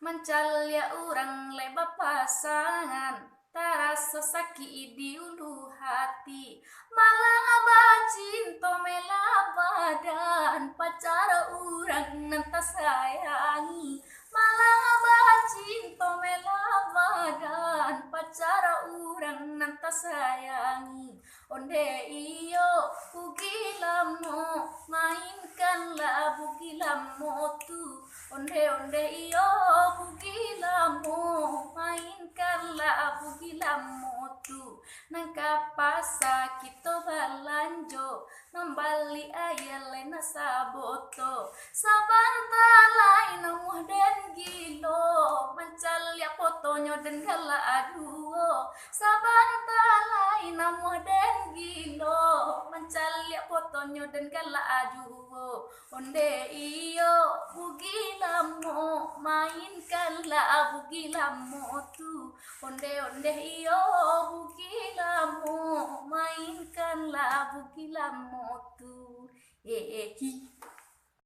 Mencalya orang leba pasangan, tarasa sakit di ulu hati. Malang abah cinta mela badan, pacara orang nanta sayangi. Malang abah cinta mela badan, pacara orang nanta sayangi. Onde iyo bugilamo, mainkanlah bugilamo tu. Onde iyo bugilamo, mainkanlah bugilamo tu. Nangkapasa kito balanjo, nambali ayale na saboto. Sabantalay na muhden gilo, mancalya potonyo den gala aduo. Sabantalay na muhden gilo, mancalya potonyo den gala aduo. Onde iyo bugilamo, mainkanlah bugilamo tu. Onde iyo bugilamo, mainkanlah bugilamo tu. Hi.